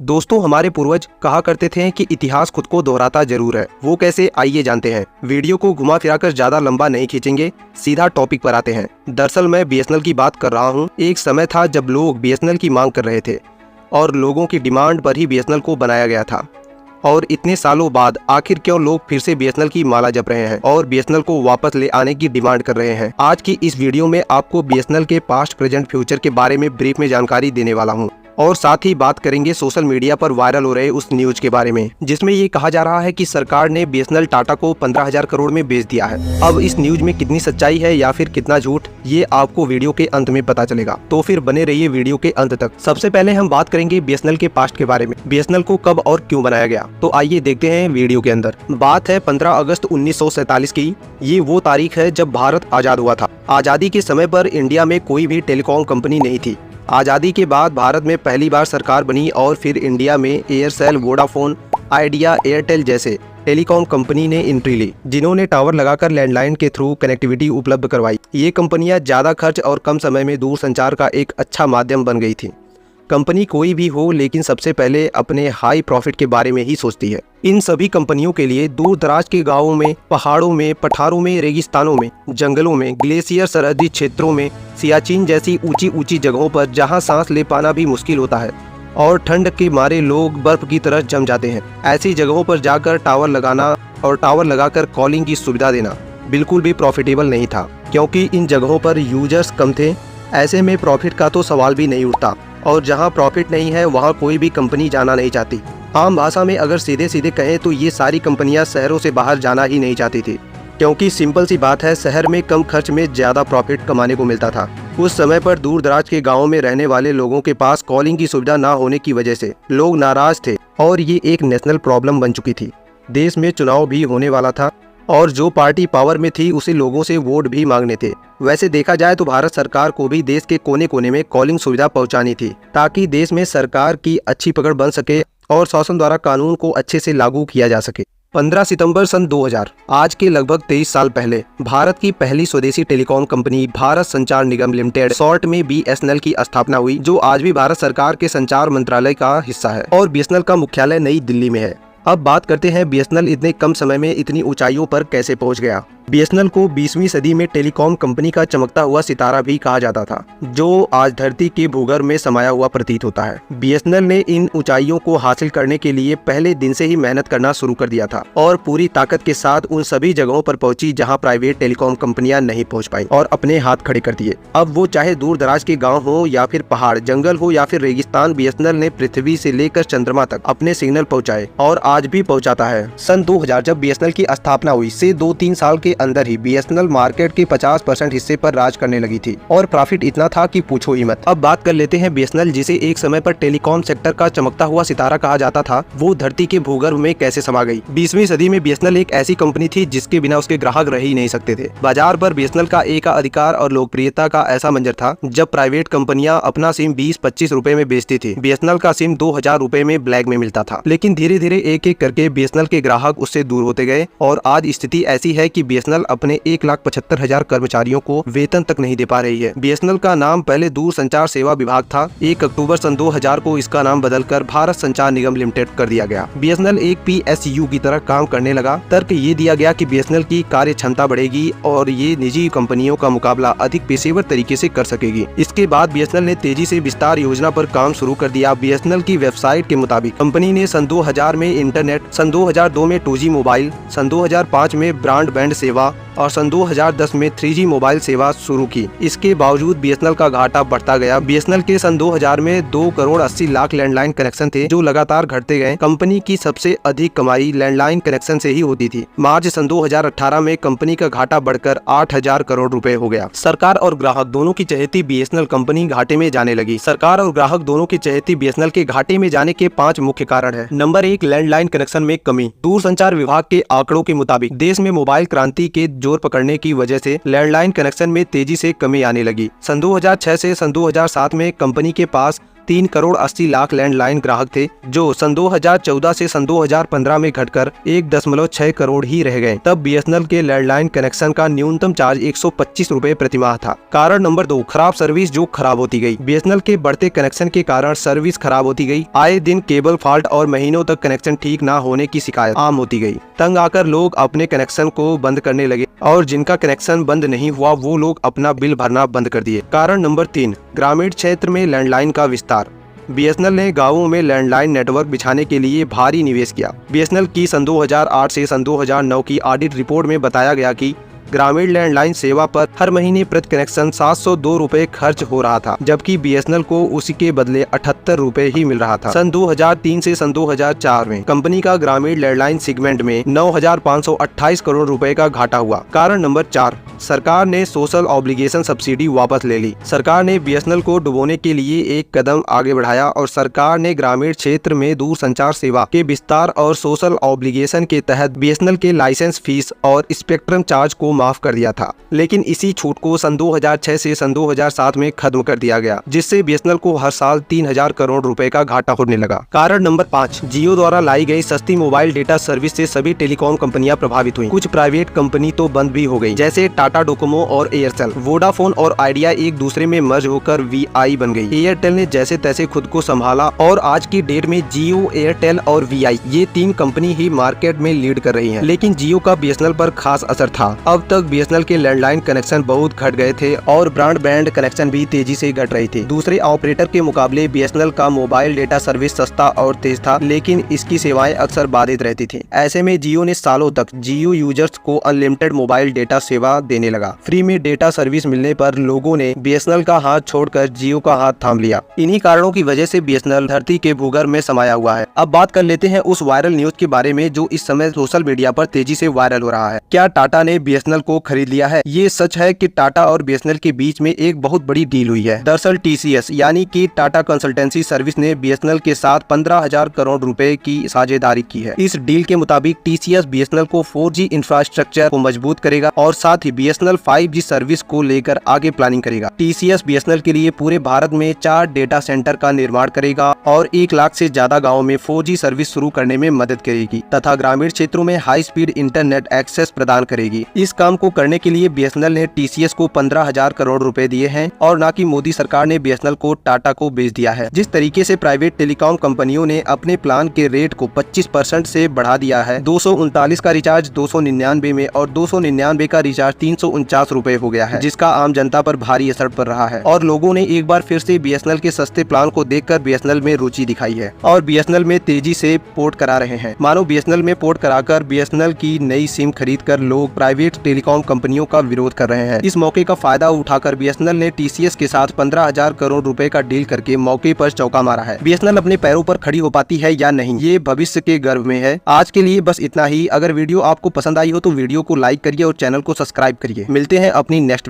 दोस्तों, हमारे पूर्वज कहा करते थे कि इतिहास खुद को दोहराता जरूर है। वो कैसे, आइए जानते हैं। वीडियो को घुमा फिराकर ज्यादा लंबा नहीं खींचेंगे, सीधा टॉपिक पर आते हैं। दरअसल मैं बीएसएनएल की बात कर रहा हूँ। एक समय था जब लोग बीएसएनएल की मांग कर रहे थे और लोगों की डिमांड पर ही बीएसएनएल को बनाया गया था। और इतने सालों बाद आखिर क्यों लोग फिर से बीएसएनएल की माला जप रहे हैं और बीएसएनएल को वापस ले आने की डिमांड कर रहे हैं। आज की इस वीडियो में आपको बीएसएनएल के पास्ट, प्रेजेंट, फ्यूचर के बारे में ब्रीफ में जानकारी देने वाला हूँ और साथ ही बात करेंगे सोशल मीडिया पर वायरल हो रहे उस न्यूज के बारे में जिसमें ये कहा जा रहा है कि सरकार ने बीएसएनएल टाटा को 15,000 करोड़ में बेच दिया है। अब इस न्यूज में कितनी सच्चाई है या फिर कितना झूठ, ये आपको वीडियो के अंत में पता चलेगा, तो फिर बने रहिए वीडियो के अंत तक। सबसे पहले हम बात करेंगे बीएसएनएल के पास्ट के बारे में। बीएसएनएल को कब और क्यों बनाया गया, तो आइए देखते हैं वीडियो के अंदर। बात है 15 अगस्त 1947 की। ये वो तारीख है जब भारत आजाद हुआ था। आजादी के समय पर इंडिया में कोई भी टेलीकॉम कंपनी नहीं थी। आज़ादी के बाद भारत में पहली बार सरकार बनी और फिर इंडिया में एयरसेल, वोडाफोन, आइडिया, एयरटेल जैसे टेलीकॉम कंपनी ने एंट्री ली, जिन्होंने टावर लगाकर लैंडलाइन के थ्रू कनेक्टिविटी उपलब्ध करवाई। ये कंपनियां ज़्यादा खर्च और कम समय में दूरसंचार का एक अच्छा माध्यम बन गई थी। कंपनी कोई भी हो, लेकिन सबसे पहले अपने हाई प्रॉफिट के बारे में ही सोचती है। इन सभी कंपनियों के लिए दूर दराज के गांवों में, पहाड़ों में, पठारों में, रेगिस्तानों में, जंगलों में, ग्लेशियर सरहदी क्षेत्रों में, सियाचिन जैसी ऊंची ऊंची जगहों पर जहां सांस ले पाना भी मुश्किल होता है और ठंड के मारे लोग बर्फ की तरह जम जाते हैं, ऐसी जगहों पर जाकर टावर लगाना और टावर लगाकर कॉलिंग की सुविधा देना बिल्कुल भी प्रॉफिटेबल नहीं था, क्योंकि इन जगहों पर यूजर्स कम थे। ऐसे में प्रॉफिट का तो सवाल भी नहीं उठता और जहां प्रॉफिट नहीं है वहां कोई भी कंपनी जाना नहीं चाहती। आम भाषा में अगर सीधे सीधे कहें तो ये सारी कंपनियां शहरों से बाहर जाना ही नहीं चाहती थी, क्योंकि सिंपल सी बात है, शहर में कम खर्च में ज़्यादा प्रॉफिट कमाने को मिलता था। उस समय पर दूर दराज के गाँव में रहने वाले लोगों के पास कॉलिंग की सुविधा ना होने की वजह से लोग नाराज थे और ये एक नेशनल प्रॉब्लम बन चुकी थी। देश में चुनाव भी होने वाला था और जो पार्टी पावर में थी उसे लोगों से वोट भी मांगने थे। वैसे देखा जाए तो भारत सरकार को भी देश के कोने कोने में कॉलिंग सुविधा पहुंचानी थी, ताकि देश में सरकार की अच्छी पकड़ बन सके और शासन द्वारा कानून को अच्छे से लागू किया जा सके। 15 सितंबर सन 2000, आज के लगभग 23 साल पहले, भारत की पहली स्वदेशी टेलीकॉम कंपनी भारत संचार निगम लिमिटेड, शॉर्ट में बीएसएनएल की स्थापना हुई, जो आज भी भारत सरकार के संचार मंत्रालय का हिस्सा है और बीएसएनएल का मुख्यालय नई दिल्ली में है। अब बात करते हैं बीएसएनएल इतने कम समय में इतनी ऊंचाइयों पर कैसे पहुंच गया। बीएसएनएल को 20वीं सदी में टेलीकॉम कंपनी का चमकता हुआ सितारा भी कहा जाता था, जो आज धरती के भूगर्भ में समाया हुआ प्रतीत होता है। बीएसएनएल ने इन ऊंचाइयों को हासिल करने के लिए पहले दिन से ही मेहनत करना शुरू कर दिया था और पूरी ताकत के साथ उन सभी जगहों पर पहुंची जहां प्राइवेट टेलीकॉम कंपनियां नहीं पहुंच पाई और अपने हाथ खड़े कर दिए। अब वो चाहे दूर दराज के गाँव हो या फिर पहाड़, जंगल हो या फिर रेगिस्तान, बीएसएनएल ने पृथ्वी से लेकर चंद्रमा तक अपने सिग्नल पहुँचाए और आज भी पहुँचाता है। सन 2000 जब बीएसएनएल की स्थापना हुई से 2-3 साल के अंदर ही बीएसएनएल मार्केट के 50% हिस्से पर राज करने लगी थी और प्रॉफिट इतना था कि पूछो ही मत। अब बात कर लेते हैं बीएसएनएल, जिसे एक समय पर टेलीकॉम सेक्टर का चमकता हुआ सितारा कहा जाता था, वो धरती के भूगर्भ में कैसे समा गई। 20वीं सदी में बीएसएनएल एक ऐसी कंपनी थी जिसके बिना उसके ग्राहक रह ही नहीं सकते थे। बाजार पर बीएसएनएल का एकाधिकार और लोकप्रियता का ऐसा मंजर था जब प्राइवेट कंपनियां अपना सिम 20-25 रुपए में बेचती थी, बीएसएनएल का सिम 2000 रुपए में ब्लैक में मिलता था। लेकिन धीरे धीरे एक एक करके बीएसएनएल के ग्राहक उससे दूर होते गए और आज स्थिति ऐसी है कि बीएसएनएल अपने 1,75,000 कर्मचारियों को वेतन तक नहीं दे पा रही है। बीएसएनएल का नाम पहले दूर संचार सेवा विभाग था। 1 अक्टूबर सन 2000 को इसका नाम बदलकर भारत संचार निगम लिमिटेड कर दिया गया। बीएसएनएल एक पीएसयू की तरह काम करने लगा। तर्क ये दिया गया कि बीएसएनएल की कार्य क्षमता बढ़ेगी और ये निजी कंपनियों का मुकाबला अधिक पेशेवर तरीके से कर सकेगी। इसके बाद बीएसएनएल ने तेजी से विस्तार योजना पर काम शुरू कर दिया। बीएसएनएल की वेबसाइट के मुताबिक कंपनी ने सन 2000 में इंटरनेट, सन 2002 में 2G मोबाइल, सन 2005 में ब्रॉडबैंड सेवा और सन 2010 में 3G मोबाइल सेवा शुरू की। इसके बावजूद बीएसएनएल का घाटा बढ़ता गया। बीएसएनएल के सन 2000 में 2 करोड़ 80 लाख लैंडलाइन कनेक्शन थे, जो लगातार घटते गए। कंपनी की सबसे अधिक कमाई लैंडलाइन कनेक्शन से ही होती थी। मार्च सन 2018 में कंपनी का घाटा बढ़कर 8,000 करोड़ रुपए हो गया। सरकार और ग्राहक दोनों की चहेती बीएसएनएल कंपनी घाटे में जाने लगी। सरकार और ग्राहक दोनों की चहेती बीएसएनएल के घाटे में जाने के 5 मुख्य कारण है। नंबर 1, लैंडलाइन कनेक्शन में कमी। दूरसंचार विभाग के आंकड़ों के मुताबिक देश में मोबाइल क्रांति के जोर पकड़ने की वजह से लैंडलाइन कनेक्शन में तेजी से कमी आने लगी। सन 2006 से सन 2007 में कंपनी के पास 3 करोड़ 80 लाख लैंडलाइन ग्राहक थे, जो सन 2014 से सन 2015 में घटकर 1.6 करोड़ ही रह गए। तब बीएसएनएल के लैंडलाइन कनेक्शन का न्यूनतम चार्ज 125 रुपए प्रति माह था। कारण नंबर 2, खराब सर्विस जो खराब होती गई। बीएसएनएल के बढ़ते कनेक्शन के कारण सर्विस खराब होती गई। आए दिन केबल फॉल्ट और महीनों तक कनेक्शन ठीक न होने की शिकायत आम होती गई। तंग आकर लोग अपने कनेक्शन को बंद करने लगे और जिनका कनेक्शन बंद नहीं हुआ वो लोग अपना बिल भरना बंद कर दिए। कारण नंबर 3, ग्रामीण क्षेत्र में लैंडलाइन का विस्तार। बीएसएनएल ने गांवों में लैंडलाइन नेटवर्क बिछाने के लिए भारी निवेश किया। बीएसएनएल की सन 2008 से सन 2009 की ऑडिट रिपोर्ट में बताया गया कि ग्रामीण लैंडलाइन सेवा पर हर महीने प्रति कनेक्शन 702 रुपए खर्च हो रहा था, जबकि बीएसएनएल को उसी के बदले 78 रुपए ही मिल रहा था। सन 2003 से सन 2004 में कंपनी का ग्रामीण लैंडलाइन सेगमेंट में 9,528 करोड़ रुपए का घाटा हुआ। कारण नंबर 4, सरकार ने सोशल ऑब्लिगेशन सब्सिडी वापस ले ली। सरकार ने बीएसएनएल को डुबोने के लिए एक कदम आगे बढ़ाया और सरकार ने ग्रामीण क्षेत्र में दूरसंचार सेवा के विस्तार और सोशल ऑब्लिगेशन के तहत बीएसएनएल के लाइसेंस फीस और स्पेक्ट्रम चार्ज को माफ कर दिया था। लेकिन इसी छूट को सन 2006 से सन 2007 में खत्म कर दिया गया, जिससे बीएसएनएल को हर साल 3,000 करोड़ रुपए का घाटा होने लगा। कारण नंबर 5, जियो द्वारा लाई गई सस्ती मोबाइल डेटा सर्विस से सभी टेलीकॉम कंपनियां प्रभावित हुई। कुछ प्राइवेट कंपनी तो बंद भी हो गई, जैसे टाटा डोकोमो और एयरसेल। वोडाफोन और आइडिया एक दूसरे में मर्ज होकर वीआई बन गई। एयरटेल ने जैसे तैसे खुद को संभाला और आज की डेट में जियो, एयरटेल और वीआई ये 3 कंपनी ही मार्केट में लीड कर रही हैं। लेकिन जियो का बीएसएनएल पर खास असर था। अब तक बीएसएनएल के लैंडलाइन कनेक्शन बहुत घट गए थे और ब्रॉडबैंड कनेक्शन भी तेजी से घट रही थी। दूसरे ऑपरेटर के मुकाबले बीएसएनएल का मोबाइल डेटा सर्विस सस्ता और तेज था, लेकिन इसकी सेवाएं अक्सर बाधित रहती थी। ऐसे में जियो ने सालों तक जियो यूजर्स को अनलिमिटेड मोबाइल डेटा सेवा देने लगा। फ्री में डेटा सर्विस मिलने पर लोगों ने बीएसएनएल का हाथ छोड़कर जियो का हाथ थाम लिया। इन्हीं कारणों की वजह से बीएसएनएल धरती के भूगर्भ में समाया हुआ है। अब बात कर लेते हैं उस वायरल न्यूज के बारे में जो इस समय सोशल मीडिया पर तेजी से वायरल हो रहा है। क्या टाटा ने बीएसएनएल को खरीद लिया है? ये सच है कि टाटा और बीएसएनएल के बीच में एक बहुत बड़ी डील हुई है। दरअसल टीसीएस यानी कि टाटा कंसल्टेंसी सर्विस ने बीएसएनएल के साथ 15,000 करोड़ रुपए की साझेदारी की है। इस डील के मुताबिक टीसीएस बीएसएनएल को 4G इंफ्रास्ट्रक्चर को मजबूत करेगा और साथ ही बीएसएनएल 5G सर्विस को लेकर आगे प्लानिंग करेगा। टीसीएस बीएसएनएल के लिए पूरे भारत में 4 डेटा सेंटर का निर्माण करेगा और 1 लाख से ज्यादा गाँव में 4G सर्विस शुरू करने में मदद करेगी तथा ग्रामीण क्षेत्रों में हाई स्पीड इंटरनेट एक्सेस प्रदान करेगी। इस काम को करने के लिए बीएसएनएल ने टीसीएस को 15,000 करोड़ रुपए दिए हैं और न कि मोदी सरकार ने बीएसएनएल को टाटा को बेच दिया है। जिस तरीके से प्राइवेट टेलीकॉम कंपनियों ने अपने प्लान के रेट को 25% से बढ़ा दिया है, 239 का रिचार्ज 299 में और 299 का रिचार्ज 349 रुपए हो गया है, जिसका आम जनता पर भारी असर पड़ रहा है और लोगों ने एक बार फिर से बीएसएनएल के सस्ते प्लान को देखकर बीएसएनएल में रुचि दिखाई है और बीएसएनएल में तेजी से पोर्ट करा रहे हैं। मानो बीएसएनएल में पोर्ट कराकर बीएसएनएल की नई सिम खरीदकर लोग प्राइवेट टेलीकॉम कंपनियों का विरोध कर रहे हैं। इस मौके का फायदा उठाकर बीएसएनएल ने टीसीएस के साथ 15,000 करोड़ रुपए का डील करके मौके पर चौका मारा है। बीएसएनएल अपने पैरों पर खड़ी हो पाती है या नहीं, ये भविष्य के गर्भ में है। आज के लिए बस इतना ही। अगर वीडियो आपको पसंद आई हो तो वीडियो को लाइक करिए और चैनल को सब्सक्राइब करिए। मिलते हैं अपनी नेक्स्ट